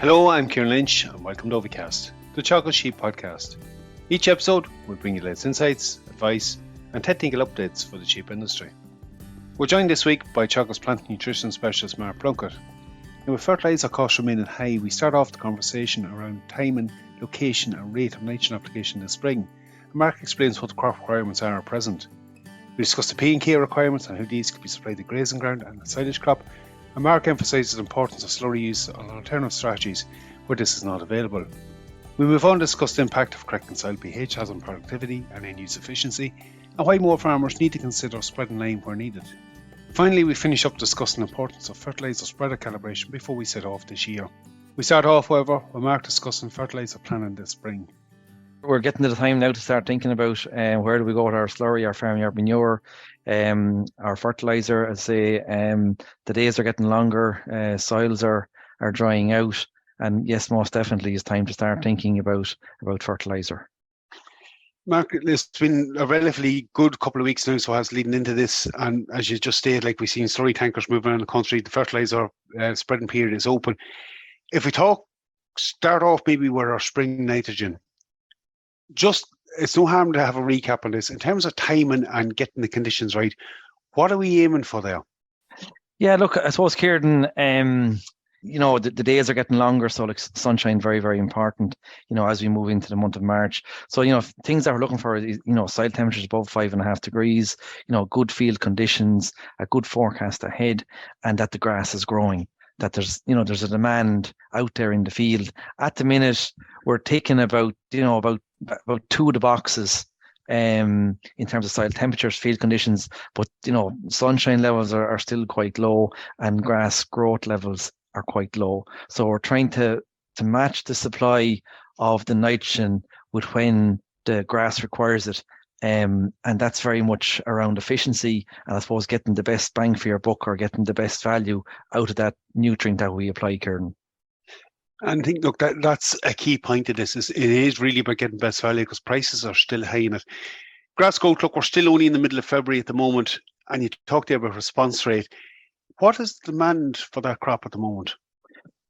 Hello, I'm Ciarán Lynch and welcome to OviCast, the Teagasc Sheep podcast. Each episode will bring you latest insights, advice and technical updates for the sheep industry. We're joined this week by Teagasc Plant Nutrition Specialist Mark Plunkett. Now, with fertiliser costs remaining high, we start off the conversation around timing, location and rate of nitrogen application this spring. Mark explains what the crop requirements are at present. We discuss the P&K requirements and how these could be supplied to grazing ground and the silage crop. And Mark emphasises the importance of slurry use on alternative strategies where this is not available. We move on to discuss the impact of correcting soil pH has on productivity and end-use efficiency, and why more farmers need to consider spreading lime where needed. Finally, we finish up discussing the importance of fertiliser spreader calibration before we set off this year. We start off, however, with Mark discussing fertiliser planning this spring. We're getting to the time now to start thinking about where do we go with our slurry, our farmyard manure, our fertiliser. As I say, the days are getting longer, soils are drying out, and yes, most definitely it's time to start thinking about fertiliser. Mark, it's been a relatively good couple of weeks now, so as leading into this, and as you just stated, like we've seen slurry tankers moving around the country, the fertiliser spreading period is open. If we start off maybe with our spring nitrogen, it's no harm to have a recap on this. In terms of timing and getting the conditions right, what are we aiming for there? Yeah, look, I suppose, Ciarán, the days are getting longer, so like sunshine, very, very important, as we move into the month of March. So, things that we're looking for is, soil temperatures above 5.5 degrees, good field conditions, a good forecast ahead, and that the grass is growing, that there's a demand out there in the field. At the minute, we're taking about two of the boxes in terms of soil temperatures, field conditions, but sunshine levels are still quite low and grass growth levels are quite low. So we're trying to match the supply of the nitrogen with when the grass requires it. And that's very much around efficiency and I suppose getting the best bang for your buck or getting the best value out of that nutrient that we apply, Ciarán. And I think, look, that's a key point of this. It is really about getting best value because prices are still high in it. Grass growth, look, we're still only in the middle of February at the moment, and you talked there about response rate. What is the demand for that crop at the moment?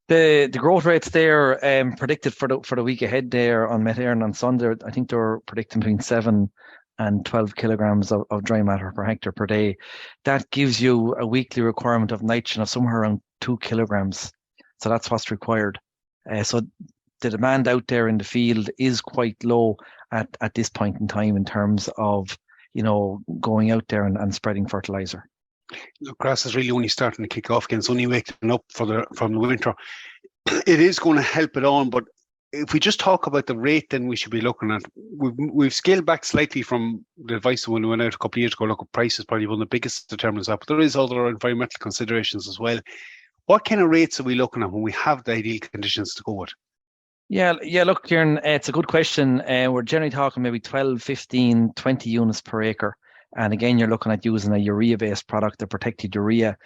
The growth rates there predicted for the week ahead there on Met Éireann on Sunday, I think they're predicting between 7 and 12 kilograms of dry matter per hectare per day. That gives you a weekly requirement of nitrogen of somewhere around 2 kilograms. So that's what's required. So the demand out there in the field is quite low at this point in time in terms of, going out there and spreading fertiliser. The grass is really only starting to kick off again. It's only waking up from the winter. It is going to help it on, but if we just talk about the rate, then we should be looking at, we've scaled back slightly from the advice when we went out a couple of years ago. Look, price is probably one of the biggest determinants of that, but there is other environmental considerations as well. What kind of rates are we looking at when we have the ideal conditions to go with? Yeah, look, Ciarán, it's a good question. We're generally talking maybe 12, 15, 20 units per acre. And again, you're looking at using a urea-based product, the protected urea.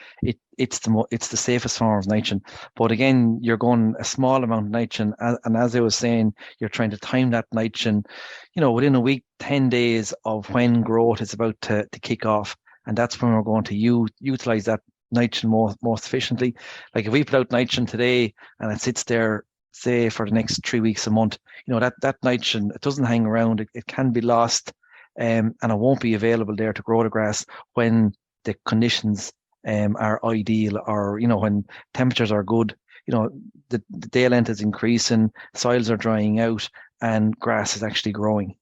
It's the safest form of nitrogen. But again, you're going a small amount of nitrogen. And as I was saying, you're trying to time that nitrogen, within a week, 10 days of when growth is about to kick off. And that's when we're going to utilize that nitrogen most efficiently. Like if we put out nitrogen today and it sits there, say for the next 3 weeks, a month, that nitrogen, it doesn't hang around. It can be lost. And it won't be available there to grow the grass when the conditions are ideal or, when temperatures are good, the day length is increasing, soils are drying out and grass is actually growing.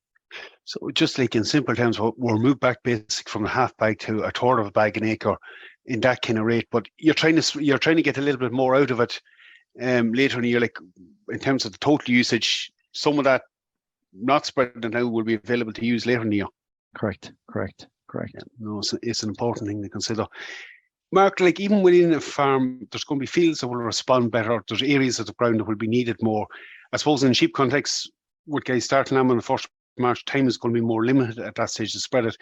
So just like in simple terms, we're moved back basic from a half bag to a quarter of a bag an acre in that kind of rate, but you're trying to get a little bit more out of it later in the year, like in terms of the total usage, some of that not spread now will be available to use later in the year. Correct. Yeah, no, it's an important thing to consider. Mark, like even within a farm, there's going to be fields that will respond better. There's areas of the ground that will be needed more. I suppose in sheep context, with guys starting them on the 1st of March, time is going to be more limited at that stage to spread it.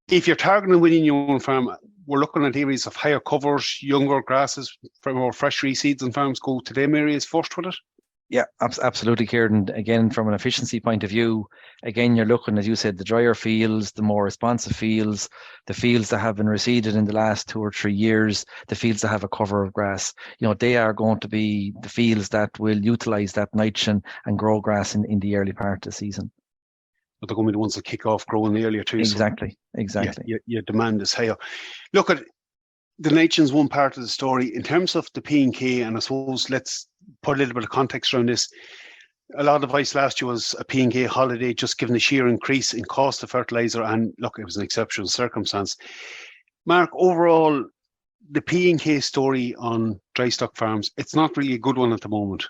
If you're targeting within your own farm, we're looking at areas of higher covers, younger grasses, more fresh reseeds and farms go to them areas first with it? Yeah, absolutely, Kieran. Again, from an efficiency point of view, again, you're looking, as you said, the drier fields, the more responsive fields, the fields that have been reseeded in the last 2 or 3 years, the fields that have a cover of grass. They are going to be the fields that will utilize that nitrogen and grow grass in the early part of the season. But they're going to be the ones that kick off growing earlier too. Exactly. So your demand is higher. Look at the nitrogen's one part of the story. In terms of the P&K, and I suppose let's put a little bit of context around this. A lot of advice last year was a P&K holiday, just given the sheer increase in cost of fertiliser, and look, it was an exceptional circumstance. Mark, overall, the P&K story on dry stock farms, it's not really a good one at the moment.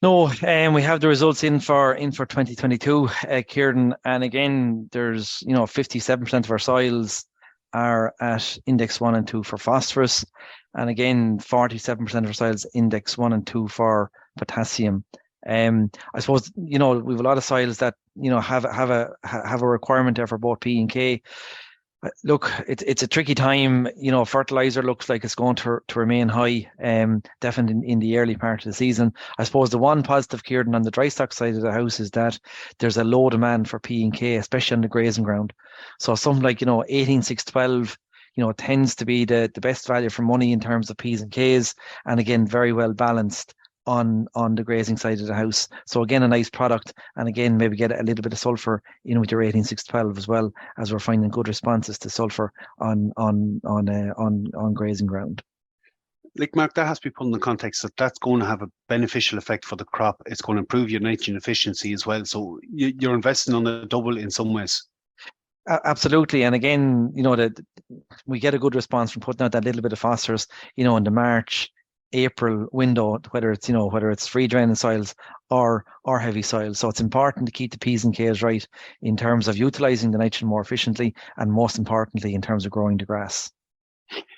No, we have the results in for 2022, Kieran, and again, there's 57% of our soils are at index 1 and 2 for phosphorus, and again 47% of our soils index 1 and 2 for potassium. I suppose we have a lot of soils that have a requirement there for both P and K. Look, it's a tricky time. Fertilizer looks like it's going to remain high, definitely in the early part of the season. I suppose the one positive, Kieran, on the dry stock side of the house is that there's a low demand for P and K, especially on the grazing ground. So something like 18,612, tends to be the best value for money in terms of P's and K's, and again very well balanced on the grazing side of the house. So again, a nice product, and again maybe get a little bit of sulfur in with your 18612 as well, as we're finding good responses to sulfur on grazing ground. Like, Mark, that has to be put in the context that that's going to have a beneficial effect for the crop. It's going to improve your nitrogen efficiency as well. So you're investing on the double in some ways. Absolutely, and again, that we get a good response from putting out that little bit of phosphorus, in the March, April window, whether it's free draining soils or heavy soils. So it's important to keep the P's and K's right in terms of utilizing the nitrogen more efficiently, and most importantly in terms of growing the grass.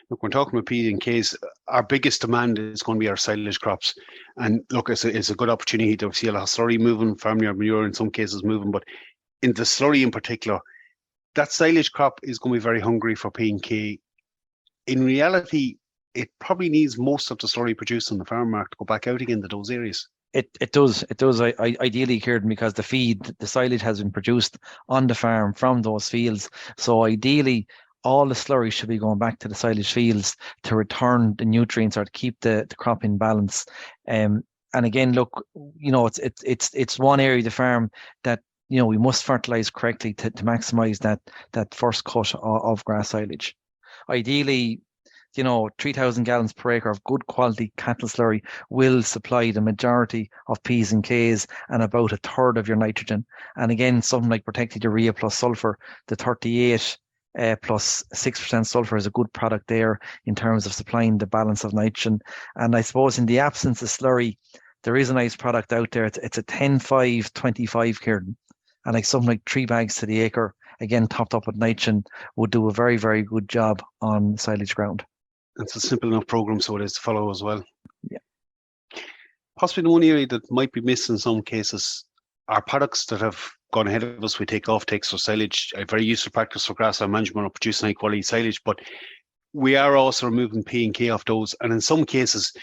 Look, we're talking about P and K's. Our biggest demand is going to be our silage crops, and look, it's a good opportunity to see a lot of slurry moving, farmyard manure in some cases moving, but in the slurry in particular, that silage crop is going to be very hungry for P and K. In reality, it probably needs most of the slurry produced on the farm, Mark, to go back out again to those areas. It does. Ideally, Kieran, because the silage has been produced on the farm from those fields. So ideally, all the slurry should be going back to the silage fields to return the nutrients or to keep the crop in balance. And again, look, it's one area of the farm that we must fertilize correctly to maximize that first cut of grass silage. Ideally, 3,000 gallons per acre of good quality cattle slurry will supply the majority of P's and K's and about a third of your nitrogen. And again, something like protected urea plus sulfur, the 38 plus 6% sulfur is a good product there in terms of supplying the balance of nitrogen. And I suppose in the absence of slurry, there is a nice product out there. It's a 10-5-25, Kieran. And like something like 3 bags to the acre, again, topped up with nitrogen, would do a very, very good job on silage ground. It's a simple enough program, so it is to follow as well. Yeah. Possibly the one area that might be missed in some cases are products that have gone ahead of us. We take offtakes for silage, a very useful practice for grassland management or producing high quality silage, but we are also removing P and K off those. And in some cases,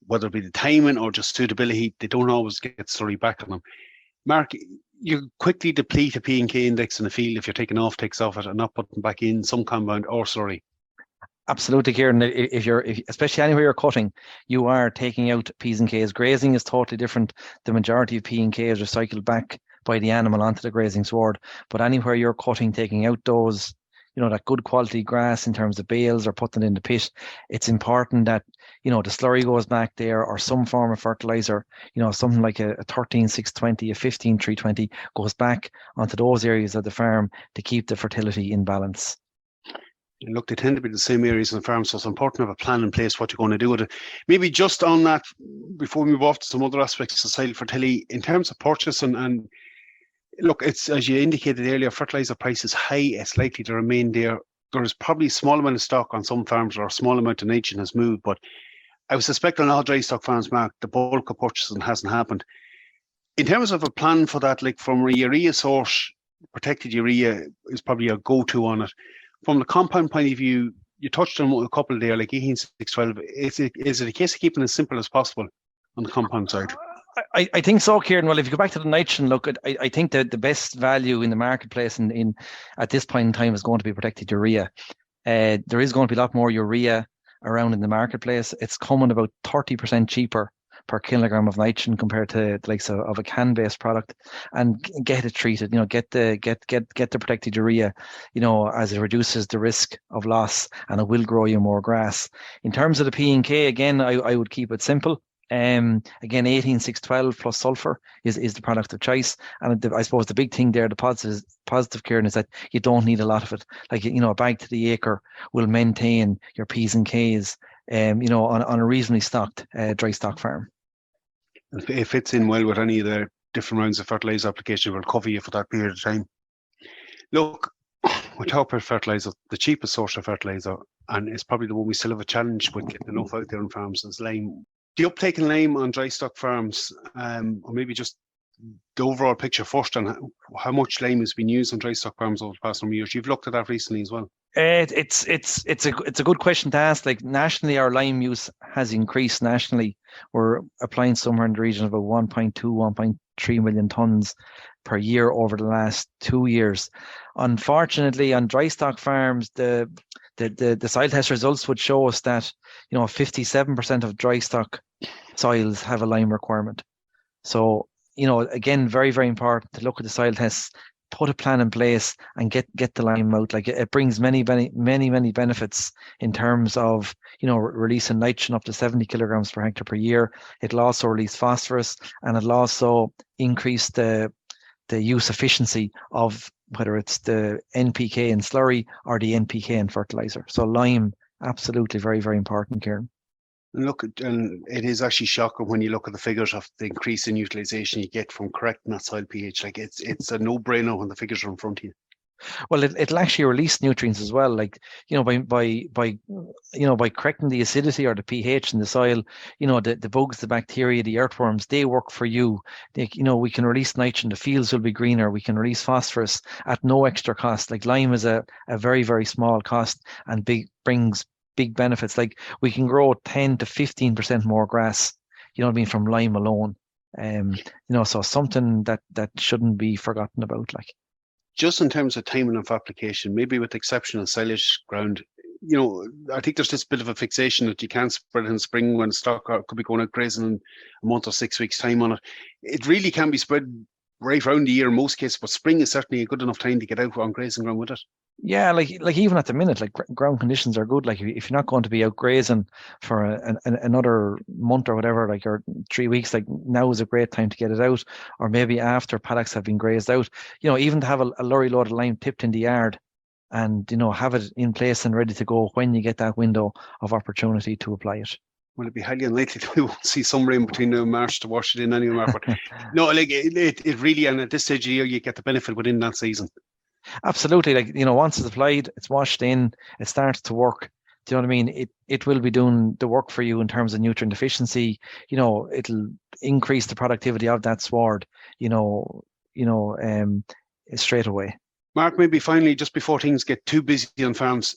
whether it be the timing or just suitability, they don't always get slurry back on them. Mark, you quickly deplete a P and K index in the field if you're taking offtakes off it and not putting back in some compound or slurry. Absolutely, Kieran. If especially anywhere you're cutting, you are taking out P's and K's. Grazing is totally different. The majority of P and K is recycled back by the animal onto the grazing sward. But anywhere you're cutting, taking out those, that good quality grass in terms of bales or putting it in the pit, it's important that, the slurry goes back there or some form of fertilizer, something like a 13-620, a 15-320 goes back onto those areas of the farm to keep the fertility in balance. Look, they tend to be the same areas in the farm, so it's important to have a plan in place what you're going to do with it. Maybe just on that, before we move off to some other aspects of soil fertility, in terms of purchasing, and look, it's as you indicated earlier, fertilizer price is high, it's likely to remain there. There's probably a small amount of stock on some farms, or a small amount of nitrogen has moved, but I would suspect on all dry stock farms, Mark, the bulk of purchasing hasn't happened. In terms of a plan for that, like from a urea source, protected urea is probably a go-to on it. From the compound point of view, you touched on a couple there, like 18612. Is it a case of keeping it as simple as possible on the compound side? I think so, Ciarán. Well, if you go back to the nitrogen, look, I think that the best value in the marketplace in at this point in time is going to be protected urea. There is going to be a lot more urea around in the marketplace. It's coming about 30% cheaper per kilogram of nitrogen compared to the likes of a can-based product, and get it treated. Get the protected urea. As it reduces the risk of loss, and it will grow you more grass. In terms of the P and K, again, I would keep it simple. Again, 18-6-12 plus sulfur is the product of choice, and I suppose the big thing there, the positive, Ciarán, is that you don't need a lot of it. Like, a bag to the acre will maintain your P's and K's, on a reasonably stocked dry stock farm. It fits in well with any of the different rounds of fertiliser application. Will cover you for that period of time. Look, we talk about fertiliser. The cheapest source of fertiliser, and it's probably the one we still have a challenge with getting enough out there on farms, is lime. The uptake in lime on dry stock farms, or maybe just the overall picture first, and how much lime has been used on dry stock farms over the past number of years. You've looked at that recently as well. It's a good question to ask. Like, nationally, our lime use has increased nationally. We're applying somewhere in the region of about 1.2, 1.3 million tons per year over the last 2 years. Unfortunately, on dry stock farms, the soil test results would show us that 57% of dry stock soils have a lime requirement. So again, very, very important to look at the soil tests, put a plan in place, and get the lime out. Like, it brings many benefits in terms of releasing nitrogen up to 70 kilograms per hectare per year. It'll also release phosphorus, and it'll also increase the use efficiency of whether it's the NPK in slurry or the NPK in fertilizer. So lime, absolutely very, very important, Ciarán. And it is actually shocking when you look at the figures of the increase in utilisation you get from correcting that soil pH. Like, it's a no-brainer when the figures are in front of you. Well, it'll actually release nutrients as well. Like, by correcting the acidity or the pH in the soil, the bugs, the bacteria, the earthworms, they work for you. We can release nitrogen, the fields will be greener. We can release phosphorus at no extra cost. Like, lime is a very, very small cost and brings big benefits. Like, we can grow 10 to 15% more grass, from lime alone. So something that shouldn't be forgotten about. Like, just in terms of timing of application, maybe with the exception of silage ground, I think there's this bit of a fixation that you can't spread in spring when stock could be going out grazing in a month or 6 weeks' time on it. It really can be spread right around the year in most cases, but spring is certainly a good enough time to get out on grazing ground with it. Yeah, like even at the minute, like, ground conditions are good. Like, if you're not going to be out grazing for another month or whatever, like, or 3 weeks, like, now is a great time to get it out. Or maybe after paddocks have been grazed out, even to have a lorry load of lime tipped in the yard, and have it in place and ready to go when you get that window of opportunity to apply it. Well, it'd be highly unlikely that we won't see some rain between now and March to wash it in anyway. But no, like, it really, and at this stage of the year, you get the benefit within that season. Absolutely. Like, once it's applied, it's washed in, it starts to work. Do you know what I mean? It will be doing the work for you in terms of nutrient efficiency. It'll increase the productivity of that sward, straight away. Mark, maybe finally, just before things get too busy on farms,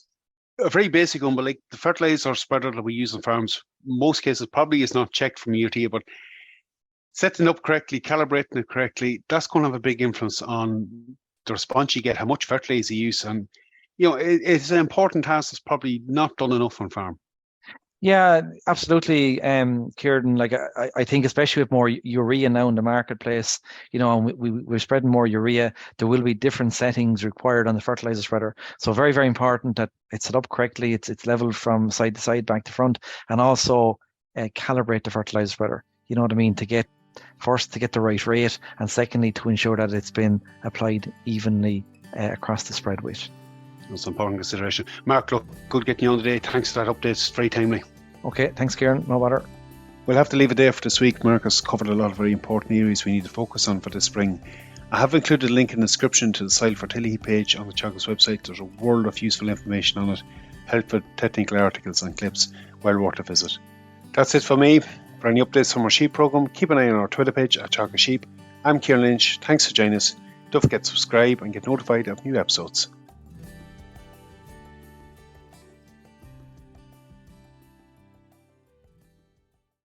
a very basic one, but like the fertiliser spreader that we use on farms, most cases probably is not checked from year to year, but setting up correctly, calibrating it correctly, that's going to have a big influence on the response you get, how much fertiliser you use. And, it's an important task that's probably not done enough on farm. Yeah, absolutely, Ciarán. Like, I think especially with more urea now in the marketplace, and we're spreading more urea, there will be different settings required on the fertiliser spreader. So very, very important that it's set up correctly, it's leveled from side to side, back to front, and also calibrate the fertiliser spreader. You know what I mean? To get the right rate, and secondly, to ensure that it's been applied evenly across the spread width. That's an important consideration. Mark, look, good getting you on today. Thanks for that update. It's very timely. Okay, thanks, Ciarán. No bother. We'll have to leave it there for this week. Mark has covered a lot of very important areas we need to focus on for this spring. I have included a link in the description to the soil fertility page on the Teagasc website. There's a world of useful information on it, helpful technical articles and clips, well worth a visit. That's it for me. For any updates from our sheep programme, keep an eye on our Twitter page at Teagasc Sheep. I'm Ciarán Lynch. Thanks for joining us. Don't forget to subscribe and get notified of new episodes.